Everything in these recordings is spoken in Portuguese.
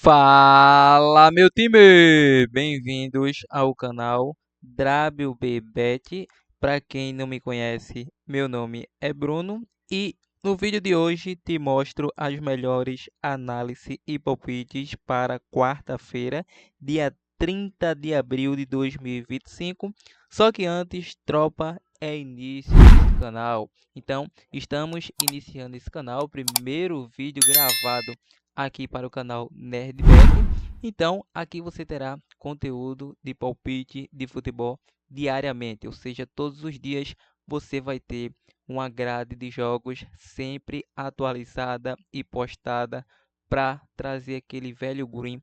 Fala, meu time! Bem-vindos ao canal WBBet. Para quem não me conhece, meu nome é Bruno e no vídeo de hoje te mostro as melhores análises e palpites para quarta-feira, dia 30 de abril de 2025. Só que antes, tropa, é início desse canal. Então, estamos iniciando esse canal, primeiro vídeo gravado aqui para o canal NerdBet. Então, aqui você terá conteúdo de palpite de futebol diariamente, ou seja, todos os dias você vai ter uma grade de jogos sempre atualizada e postada para trazer aquele velho green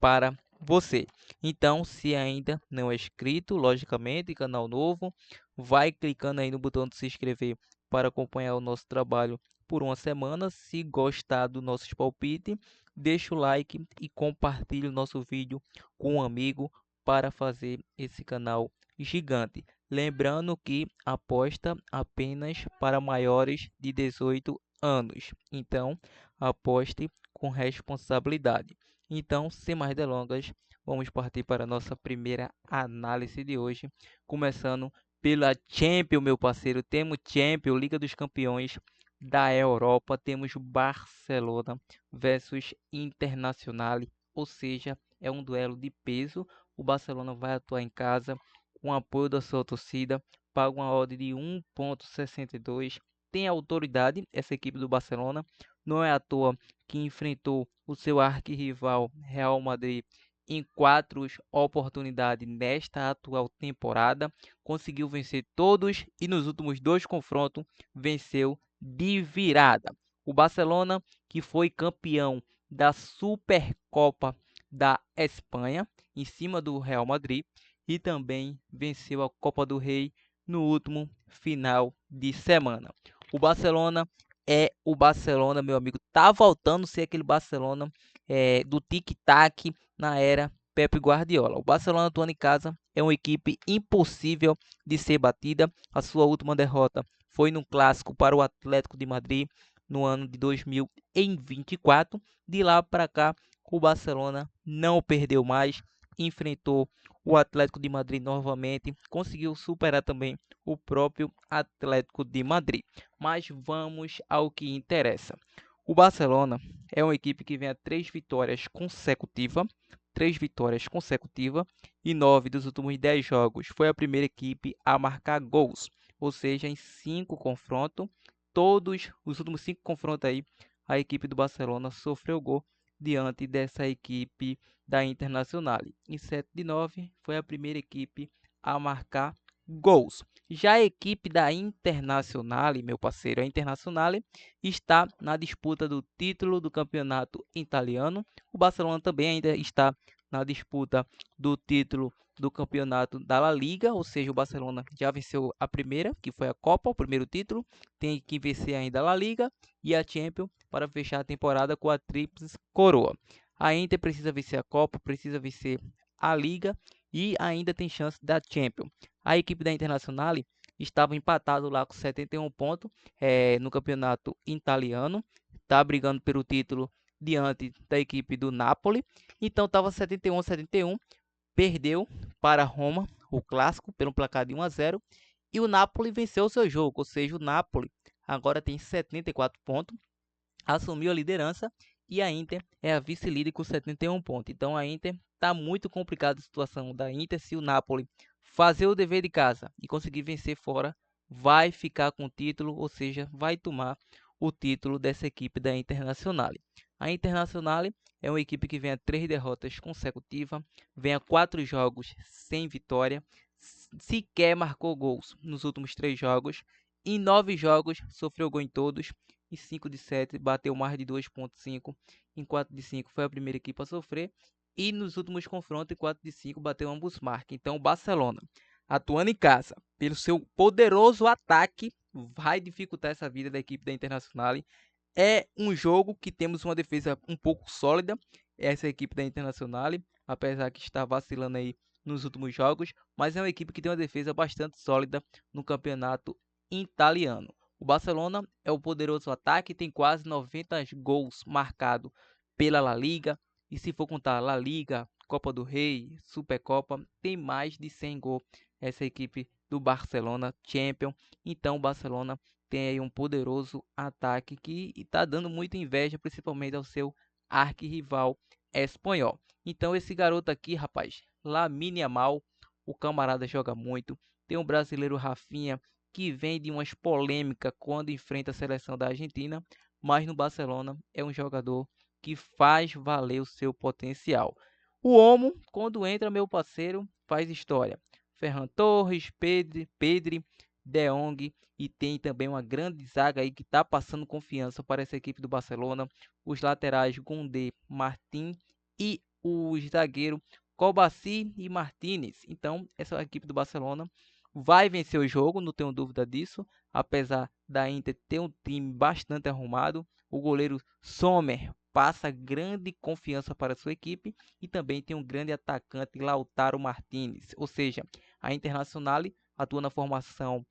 para você. Então, se ainda não é inscrito, logicamente, canal novo, vai clicando aí no botão de se inscrever para acompanhar o nosso trabalho por uma semana. Se gostar do nosso palpite, deixa o like e compartilhe o nosso vídeo com um amigo para fazer esse canal gigante. Lembrando que aposta apenas para maiores de 18 anos. Então, aposte com responsabilidade. Então, sem mais delongas, vamos partir para a nossa primeira análise de hoje, começando pela Champions, meu parceiro. Temos Champions, Liga dos Campeões da Europa, temos Barcelona versus Internacional, ou seja, é um duelo de peso. O Barcelona vai atuar em casa com apoio da sua torcida, paga uma odd de 1,62. Tem autoridade essa equipe do Barcelona, não é à toa que enfrentou o seu arquirrival Real Madrid em 4 oportunidades nesta atual temporada, conseguiu vencer todos e nos últimos 2 confrontos venceu de virada. O Barcelona, que foi campeão da Supercopa da Espanha, em cima do Real Madrid, e também venceu a Copa do Rei no último final de semana. O Barcelona é o Barcelona, meu amigo, tá voltando a ser aquele Barcelona do tic-tac na era Pepe Guardiola. O Barcelona atuando em casa é uma equipe impossível de ser batida. A sua última derrota foi num clássico para o Atlético de Madrid no ano de 2024. De lá para cá, o Barcelona não perdeu mais, enfrentou o Atlético de Madrid novamente, conseguiu superar também o próprio Atlético de Madrid. Mas vamos ao que interessa. O Barcelona é uma equipe que vem a 3 vitórias consecutivas e 9 dos últimos 10 jogos. Foi a primeira equipe a marcar gols, ou seja, em 5 confrontos, todos os últimos 5 confrontos aí, a equipe do Barcelona sofreu gol diante dessa equipe da Internacional. Em 7 de 9 foi a primeira equipe a marcar gols. Já a equipe da Internacional, meu parceiro, a Internacional está na disputa do título do campeonato italiano. O Barcelona também ainda está na disputa do título do campeonato da La Liga, ou seja, o Barcelona já venceu a primeira, que foi a Copa, o primeiro título, tem que vencer ainda a La Liga e a Champions para fechar a temporada com a tríplice coroa. A Inter precisa vencer a Copa, precisa vencer a Liga e ainda tem chance da Champions. A equipe da Internacional estava empatado lá com 71 pontos no campeonato italiano, está brigando pelo título diante da equipe do Napoli. Então estava 71-71, perdeu para Roma o clássico pelo placar de 1-0 e o Napoli venceu o seu jogo, ou seja, o Napoli agora tem 74 pontos, assumiu a liderança e a Inter é a vice-líder com 71 pontos. Então a Inter está muito complicada a situação da Inter. Se o Napoli fazer o dever de casa e conseguir vencer fora, vai ficar com o título, ou seja, vai tomar o título dessa equipe da Internacional. A Internacional é uma equipe que vem a 3 derrotas consecutivas, vem a 4 jogos sem vitória, sequer marcou gols nos últimos 3 jogos. Em 9 jogos, sofreu gol em todos. Em 5 de 7, bateu mais de 2,5. Em 4 de 5, foi a primeira equipe a sofrer. E nos últimos confrontos, em 4 de 5, bateu ambos marcas. Então, o Barcelona, atuando em casa, pelo seu poderoso ataque, vai dificultar essa vida da equipe da Internacional. É um jogo que temos uma defesa um pouco sólida, essa equipe da Internacional, apesar que está vacilando aí nos últimos jogos, mas é uma equipe que tem uma defesa bastante sólida no campeonato italiano. O Barcelona é o poderoso ataque, tem quase 90 gols marcados pela La Liga, E se for contar La Liga, Copa do Rei, Supercopa, tem mais de 100 gols essa equipe do Barcelona Champion. Então o Barcelona tem aí um poderoso ataque que está dando muita inveja, principalmente ao seu arquirrival espanhol. Então esse garoto aqui, rapaz, Lamine Yamal, o camarada joga muito. Tem um brasileiro Rafinha que vem de umas polêmicas quando enfrenta a seleção da Argentina, mas no Barcelona é um jogador que faz valer o seu potencial. O Olmo, quando entra, meu parceiro, faz história. Ferran Torres, Pedri, De Jong e tem também uma grande zaga aí que está passando confiança para essa equipe do Barcelona. Os laterais Koundé, Martin e o zagueiro Kobaci e Martinez. Então, essa equipe do Barcelona vai vencer o jogo, não tenho dúvida disso. Apesar da Inter ter um time bastante arrumado, o goleiro Sommer passa grande confiança para sua equipe e também tem um grande atacante, Lautaro Martinez. Ou seja, a Internacional atua na formação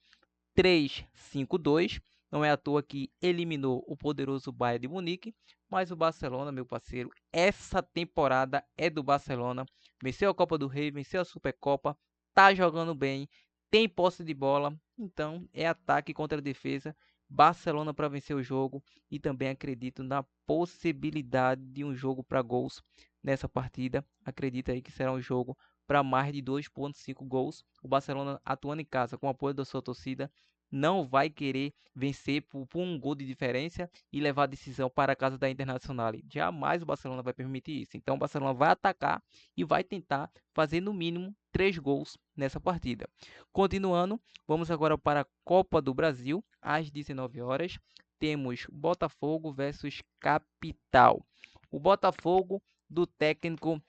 3-5-2. Não é à toa que eliminou o poderoso Bayern de Munique, mas o Barcelona, meu parceiro, essa temporada é do Barcelona. Venceu a Copa do Rei, venceu a Supercopa, tá jogando bem, tem posse de bola, então é ataque contra defesa. Barcelona para vencer o jogo e também acredito na possibilidade de um jogo para gols nessa partida. Acredito aí que será um jogo para mais de 2,5 gols. O Barcelona atuando em casa com o apoio da sua torcida não vai querer vencer por um gol de diferença e levar a decisão para a casa da Internacional. Jamais o Barcelona vai permitir isso. Então o Barcelona vai atacar e vai tentar fazer no mínimo 3 gols nessa partida. Continuando, vamos agora para a Copa do Brasil, às 19 horas. Temos Botafogo versus Capital. O Botafogo do técnico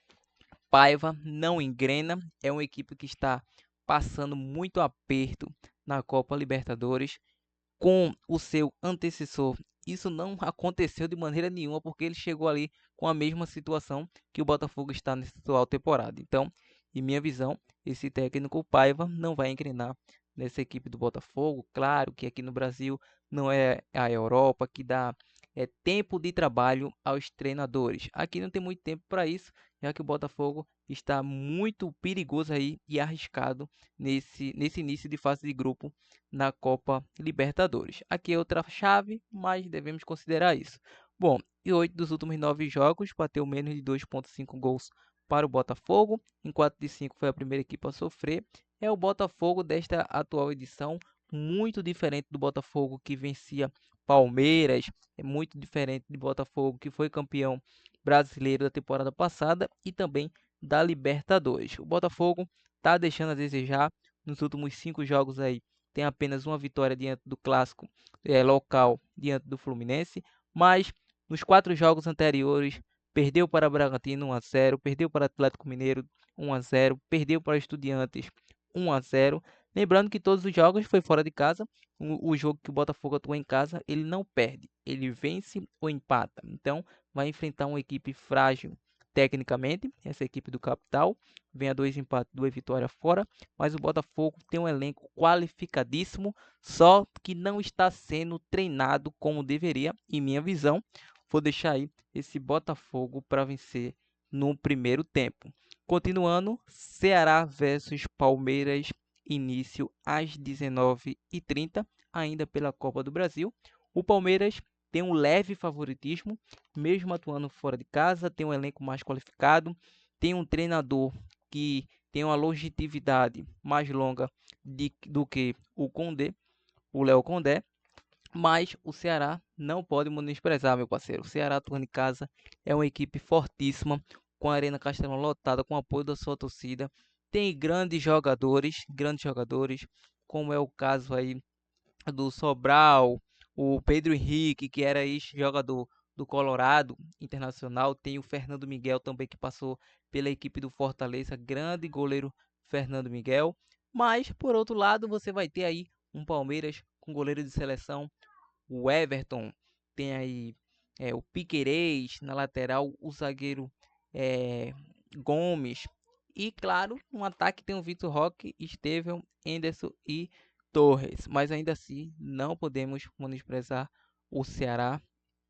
Paiva não engrena, é uma equipe que está passando muito aperto na Copa Libertadores com o seu antecessor. Isso não aconteceu de maneira nenhuma, porque ele chegou ali com a mesma situação que o Botafogo está nessa atual temporada. Então, em minha visão, esse técnico Paiva não vai engrenar nessa equipe do Botafogo. Claro que aqui no Brasil não é a Europa que dá tempo de trabalho aos treinadores. Aqui não tem muito tempo para isso, já que o Botafogo está muito perigoso aí e arriscado nesse início de fase de grupo na Copa Libertadores. Aqui é outra chave, mas devemos considerar isso. Bom, e 8 dos últimos 9 jogos bateu menos de 2,5 gols para o Botafogo. Em 4 de 5 foi a primeira equipe a sofrer. É o Botafogo desta atual edição, muito diferente do Botafogo que vencia Palmeiras, é muito diferente do Botafogo que foi campeão brasileiro da temporada passada e também da Libertadores. O Botafogo está deixando a desejar nos últimos 5 jogos aí, tem apenas uma vitória diante do clássico local, diante do Fluminense, mas nos 4 jogos anteriores perdeu para Bragantino 1-0, perdeu para Atlético Mineiro 1-0, perdeu para Estudiantes 1-0. Lembrando que todos os jogos foi fora de casa. O jogo que o Botafogo atua em casa, ele não perde, ele vence ou empata. Então, vai enfrentar uma equipe frágil tecnicamente, essa equipe do Capital. Vem a 2 empates, 2 vitórias fora, mas o Botafogo tem um elenco qualificadíssimo, só que não está sendo treinado como deveria, em minha visão. Vou deixar aí esse Botafogo para vencer no primeiro tempo. Continuando, Ceará versus Palmeiras, início às 19h30, ainda pela Copa do Brasil. O Palmeiras tem um leve favoritismo, mesmo atuando fora de casa, tem um elenco mais qualificado, tem um treinador que tem uma longevidade mais longa do que o Léo Condé, mas o Ceará não pode menosprezar, meu parceiro. O Ceará atuando em casa é uma equipe fortíssima, com a Arena Castelão lotada, com o apoio da sua torcida. Tem grandes jogadores, como é o caso aí do Sobral, o Pedro Henrique, que era ex-jogador do Colorado Internacional. Tem o Fernando Miguel também, que passou pela equipe do Fortaleza, grande goleiro Fernando Miguel. Mas, por outro lado, você vai ter aí um Palmeiras com goleiro de seleção, o Everton, tem aí o Piquerez na lateral, o zagueiro é, Gomes. E claro, no ataque tem o Vitor Roque, Estevão, Henderson e Torres. Mas ainda assim, não podemos menosprezar o Ceará.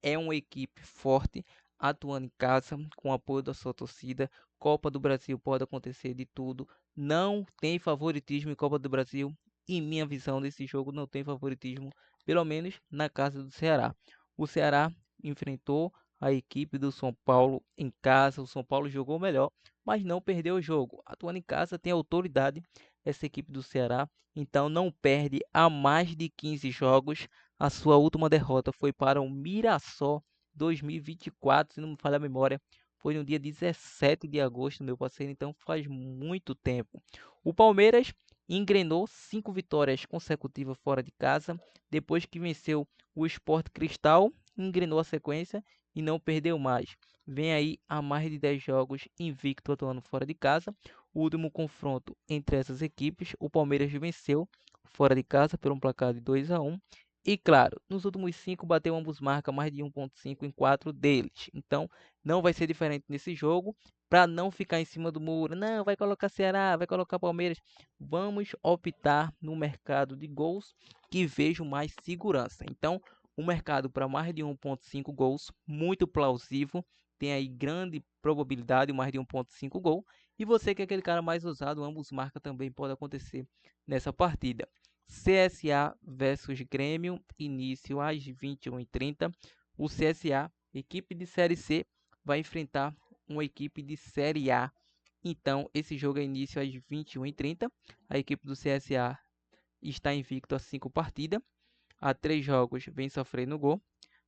É uma equipe forte, atuando em casa, com o apoio da sua torcida. Copa do Brasil pode acontecer de tudo. Não tem favoritismo em Copa do Brasil. Em minha visão desse jogo, não tem favoritismo, pelo menos na casa do Ceará. O Ceará enfrentou a equipe do São Paulo em casa. O São Paulo jogou melhor, mas não perdeu o jogo. Atuando em casa, tem autoridade essa equipe do Ceará, então não perde há mais de 15 jogos. A sua última derrota foi para o Mirassol 2024, se não me falha a memória. Foi no dia 17 de agosto, meu parceiro, então faz muito tempo. O Palmeiras engrenou 5 vitórias consecutivas fora de casa, depois que venceu o Sport Cristal, engrenou a sequência e não perdeu mais. Vem aí há mais de 10 jogos invicto atuando fora de casa. O último confronto entre essas equipes, o Palmeiras venceu fora de casa por um placar de 2-1. E claro, nos últimos 5 bateu ambos marcas mais de 1,5 em 4 deles. Então não vai ser diferente nesse jogo. Para não ficar em cima do muro, não, vai colocar Ceará, vai colocar Palmeiras. Vamos optar no mercado de gols que vejo mais segurança. Então, o mercado para mais de 1,5 gols, muito plausível. Tem aí grande probabilidade, mais de 1,5 gol. E você que é aquele cara mais ousado, ambos marcas também pode acontecer nessa partida. CSA versus Grêmio, início às 21h30. O CSA, equipe de Série C, vai enfrentar uma equipe de Série A. Então, esse jogo é início às 21h30. A equipe do CSA está invicto a 5 partidas. Há 3 jogos vem sofrendo gol.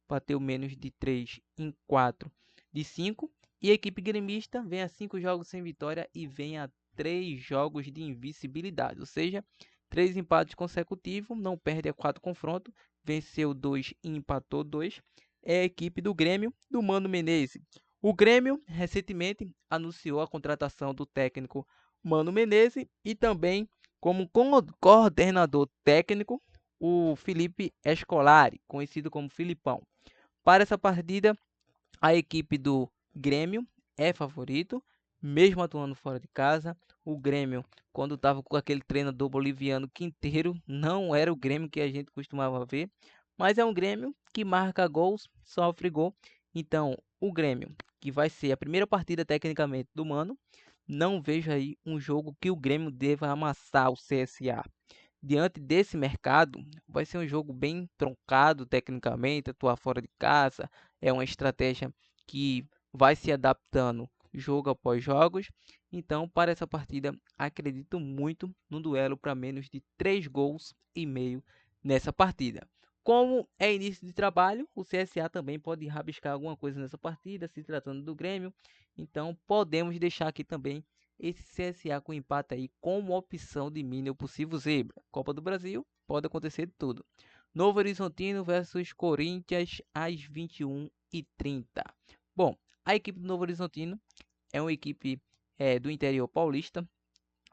Bateu menos de 3 em 4 de 5. E a equipe gremista vem a 5 jogos sem vitória e vem a 3 jogos de invencibilidade. Ou seja, 3 empates consecutivos, não perde a 4 confrontos, venceu 2 e empatou 2. É a equipe do Grêmio, do Mano Menezes. O Grêmio recentemente anunciou a contratação do técnico Mano Menezes e também como coordenador técnico o Felipe Scolari, conhecido como Filipão. Para essa partida, a equipe do Grêmio é favorito, mesmo atuando fora de casa. O Grêmio, quando estava com aquele treinador boliviano Quinteiro, não era o Grêmio que a gente costumava ver, mas é um Grêmio que marca gols, sofre gol. Então, o Grêmio, que vai ser a primeira partida tecnicamente do Mano, não vejo aí um jogo que o Grêmio deva amassar o CSA. Diante desse mercado, vai ser um jogo bem truncado tecnicamente, atuar fora de casa, é uma estratégia que vai se adaptando jogo após jogos. Então, para essa partida, acredito muito no duelo para menos de 3 gols e meio nessa partida. Como é início de trabalho, o CSA também pode rabiscar alguma coisa nessa partida, se tratando do Grêmio. Então, podemos deixar aqui também esse CSA com empate aí como opção de mínimo possível zebra. Copa do Brasil, pode acontecer de tudo. Novo Horizontino versus Corinthians às 21h30. Bom, a equipe do Novo Horizontino é uma equipe do interior paulista,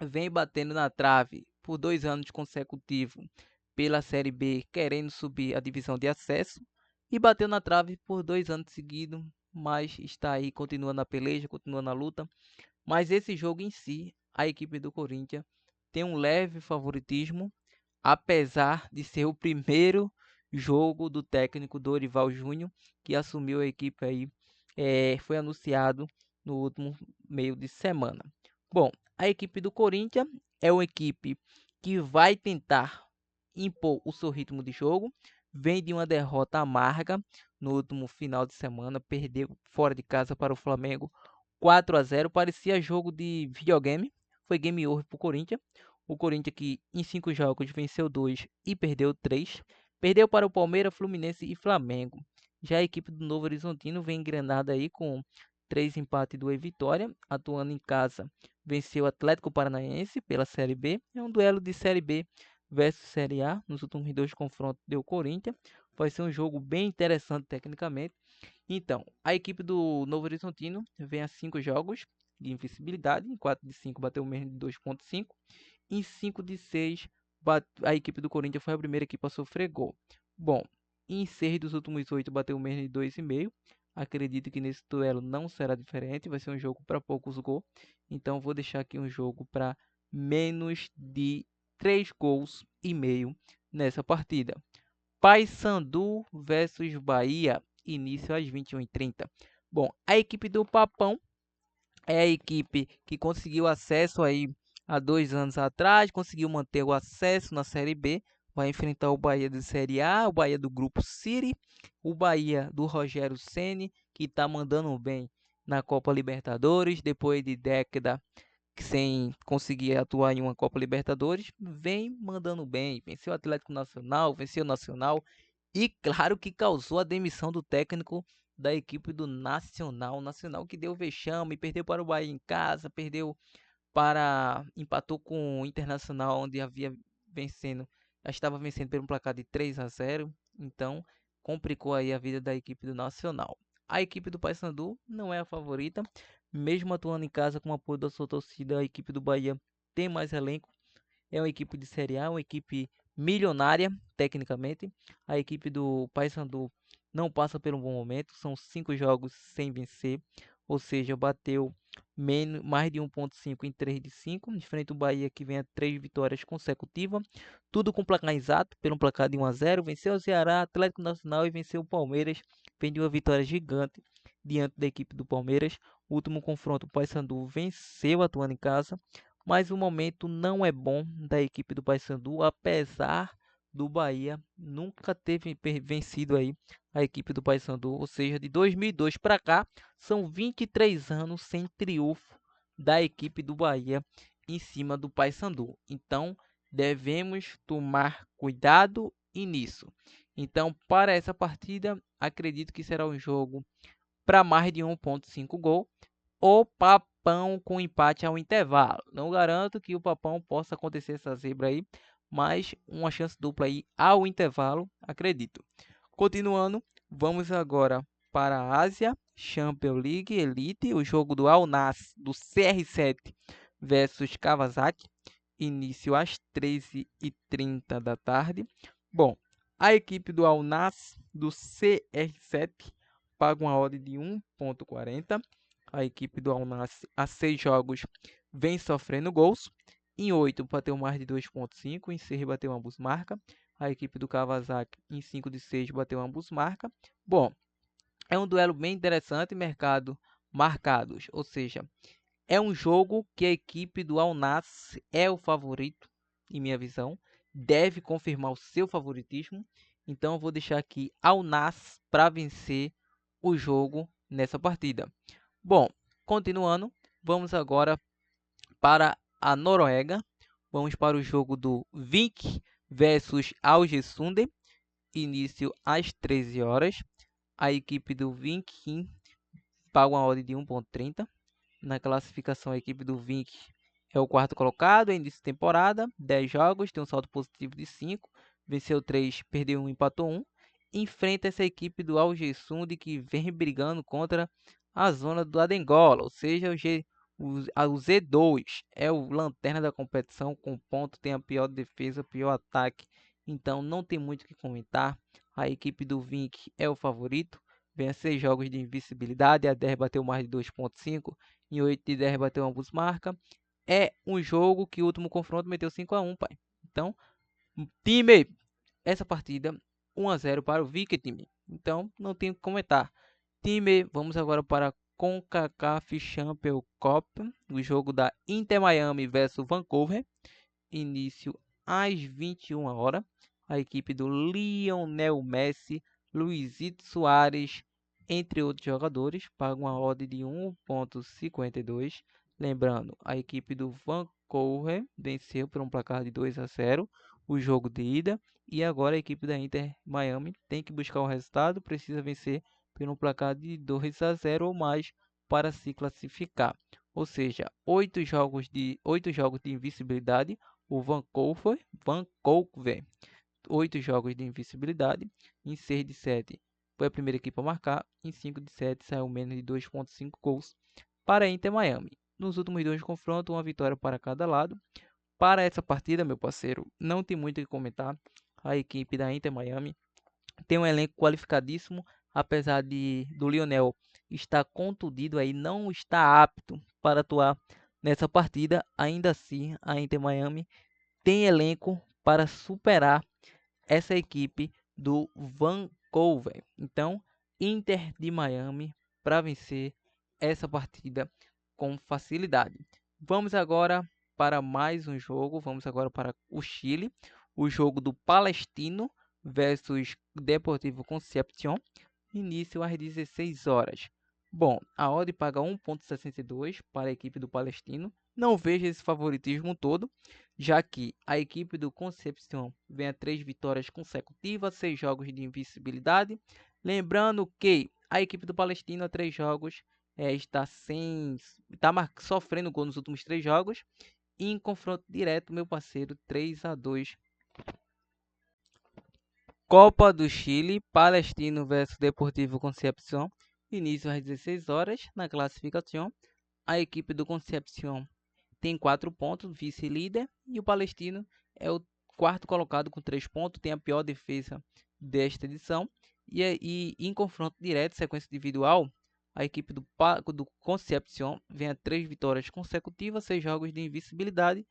vem batendo na trave por 2 anos consecutivos pela Série B, querendo subir a divisão de acesso, e bateu na trave por 2 anos seguidos, mas está aí, continua na peleja, continua na luta. Mas esse jogo em si, a equipe do Corinthians tem um leve favoritismo, apesar de ser o primeiro jogo do técnico Dorival Júnior, que assumiu a equipe aí, foi anunciado no último meio de semana. Bom, a equipe do Corinthians é uma equipe que vai tentar impor o seu ritmo de jogo, vem de uma derrota amarga no último final de semana, perdeu fora de casa para o Flamengo 4-0, parecia jogo de videogame, foi game over para o Corinthians. O Corinthians que em 5 jogos venceu 2 e perdeu 3. Perdeu para o Palmeiras, Fluminense e Flamengo. Já a equipe do Novo Horizontino vem engrenada aí com 3 empates e 2 vitórias, atuando em casa. Venceu o Atlético Paranaense pela Série B. É um duelo de Série B versus Série A. Nos últimos 2 confrontos deu Corinthians. Vai ser um jogo bem interessante tecnicamente. Então, a equipe do Novo Horizontino vem a 5 jogos de invencibilidade. Em 4 de 5 bateu o mesmo de 2,5. Em 5 de 6, a equipe do Corinthians foi a primeira equipe a sofrer gol. Bom, em 6 dos últimos 8 bateu o mesmo de 2,5. Acredito que nesse duelo não será diferente. Vai ser um jogo para poucos gols. Então, vou deixar aqui um jogo para menos de 3 gols e meio nessa partida. Paysandu versus Bahia, início às 21h30. Bom, a equipe do Papão é a equipe que conseguiu acesso aí há 2 anos atrás, conseguiu manter o acesso na Série B, vai enfrentar o Bahia de Série A, o Bahia do Grupo City, o Bahia do Rogério Ceni, que está mandando bem na Copa Libertadores, depois de década sem conseguir atuar em uma Copa Libertadores, vem mandando bem, venceu o Atlético Nacional, venceu o Nacional, e claro que causou a demissão do técnico da equipe do Nacional. Nacional que deu vexame, perdeu para o Bahia em casa, empatou com o Internacional, onde havia vencendo, já estava vencendo por um placar de 3-0, então complicou aí a vida da equipe do Nacional. A equipe do Paysandu não é a favorita, mesmo atuando em casa com o apoio da sua torcida, a equipe do Bahia tem mais elenco, é uma equipe de Série A, uma equipe milionária, tecnicamente. A equipe do Paysandu não passa por um bom momento, são 5 jogos sem vencer, ou seja, bateu mais de 1,5 em 3 de 5, diferente do Bahia que vem a 3 vitórias consecutivas, tudo com placar exato, pelo placar de 1-0, venceu o Ceará, Atlético Nacional e venceu o Palmeiras, vem de uma vitória gigante diante da equipe do Palmeiras. O último confronto, o Paysandu venceu atuando em casa, mas o momento não é bom da equipe do Paysandu, apesar do Bahia nunca ter vencido aí a equipe do Paysandu, ou seja, de 2002 para cá, são 23 anos sem triunfo da equipe do Bahia em cima do Paysandu. Então, devemos tomar cuidado nisso. Então, para essa partida, acredito que será um jogo para mais de 1,5 gol. O Papão com empate ao intervalo. Não garanto que o Papão possa acontecer essa zebra aí, mas uma chance dupla aí ao intervalo, acredito. Continuando, vamos agora para a Ásia Champions League Elite, o jogo do Al Nassr do CR7 versus Kawasaki, início às 13h30 da tarde. Bom, a equipe do Al Nassr do CR7 paga uma odd de 1,40. A equipe do Al Nassr há 6 jogos vem sofrendo gols. Em 8 bateu mais de 2,5. Em 6 bateu ambos marca. A equipe do Kawasaki em 5 de 6 bateu ambos marca. Bom, é um duelo bem interessante, mercado marcados. Ou seja, é um jogo que a equipe do Al Nassr é o favorito, em minha visão. Deve confirmar o seu favoritismo. Então eu vou deixar aqui Al Nassr para vencer o jogo nessa partida. Bom, continuando, vamos agora para a Noruega. Vamos para o jogo do Vik versus Algesund, início às 13 horas. A equipe do Vik paga uma odd de 1,30. Na classificação, a equipe do Vink é o quarto colocado, em início de temporada, 10 jogos, tem um saldo positivo de 5, venceu 3, perdeu 1, empatou 1. Enfrenta essa equipe do Algesund que vem brigando contra a zona do Adengola, ou seja, o Z2 é o lanterna da competição, com ponto, tem a pior defesa, pior ataque, então não tem muito o que comentar. A equipe do Vink é o favorito, vem a 6 jogos de invencibilidade, a 10 bateu mais de 2,5, em 8 de 10 bateu ambos marca. É um jogo que o último confronto meteu 5-1, pai. Então, time, essa partida 1-0 para o Viking, time. Então, não tenho o que comentar. Time, vamos agora para a CONCACAF Champions Cup, o jogo da Inter Miami versus Vancouver, início às 21 horas. A equipe do Lionel Messi, Luizito Soares, entre outros jogadores, paga uma odd de 1,52. Lembrando, a equipe do Vancouver venceu por um placar de 2-0 o jogo de ida, e agora a equipe da Inter Miami tem que buscar o resultado, precisa vencer por um placar de 2-0 ou mais para se classificar. Ou seja, 8 jogos de invencibilidade. O Vancouver, 8 jogos de invencibilidade. Em 6 de 7 foi a primeira equipe a marcar. Em 5 de 7 saiu menos de 2,5 gols para a Inter Miami. Nos últimos 2 confrontos, uma vitória para cada lado. Para essa partida, meu parceiro, não tem muito o que comentar. A equipe da Inter Miami tem um elenco qualificadíssimo, apesar do Lionel estar contundido aí, não está apto para atuar nessa partida. Ainda assim, a Inter Miami tem elenco para superar essa equipe do Vancouver. Então, Inter de Miami para vencer essa partida com facilidade. Vamos agora para mais um jogo, vamos agora para o Chile, o jogo do Palestino versus Deportivo Concepción, início às 16 horas. Bom, a odd paga 1,62 para a equipe do Palestino. Não vejo esse favoritismo todo, já que a equipe do Concepción vem a 3 vitórias consecutivas, 6 jogos de invencibilidade. Lembrando que a equipe do Palestino há 3 jogos está sofrendo gol nos últimos 3 jogos. E em confronto direto, meu parceiro, 3-2. Copa do Chile, Palestino versus Deportivo Concepción, início às 16 horas na classificação. A equipe do Concepción tem 4 pontos, vice-líder, e o Palestino é o quarto colocado com 3 pontos, tem a pior defesa desta edição. E em confronto direto, sequência individual, a equipe do Concepción vem a 3 vitórias consecutivas, 6 jogos de invencibilidade.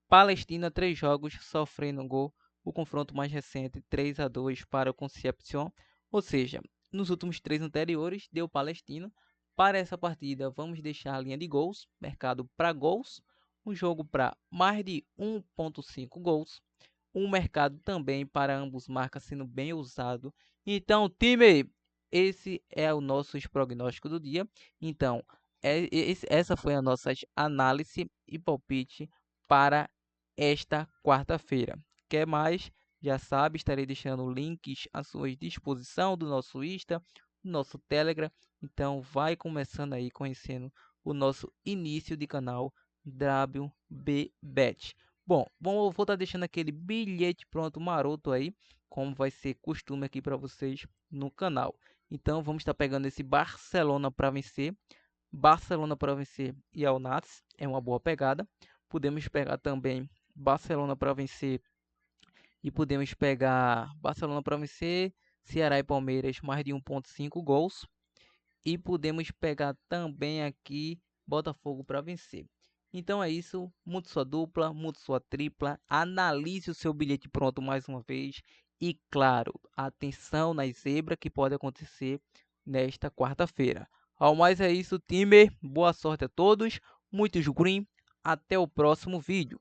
Palestina, 3 jogos, sofrendo gol. O confronto mais recente, 3-2 para o Concepción. Ou seja, nos últimos 3 anteriores, deu Palestino. Para essa partida, vamos deixar a linha de gols, mercado para gols. Um jogo para mais de 1,5 gols. Um mercado também para ambos marcas sendo bem usado. Então, time, esse é o nosso prognóstico do dia. Então, essa foi a nossa análise e palpite para esta quarta-feira. Quer mais? Já sabe, estarei deixando links à sua disposição do nosso Insta, do nosso Telegram. Então, vai começando aí conhecendo o nosso início de canal WBBet. Bom, vou estar deixando aquele bilhete pronto maroto aí, como vai ser costume aqui para vocês no canal. Então, vamos estar pegando esse Barcelona para vencer. Barcelona para vencer e Al Nassr é uma boa pegada. Podemos pegar também Barcelona para vencer e podemos pegar Barcelona para vencer, Ceará e Palmeiras mais de 1,5 gols. E podemos pegar também aqui Botafogo para vencer. Então é isso, mude sua dupla, mude sua tripla, analise o seu bilhete pronto mais uma vez. E claro, atenção na zebra que pode acontecer nesta quarta-feira. Ao mais é isso, time. Boa sorte a todos. Muitos green. Até o próximo vídeo.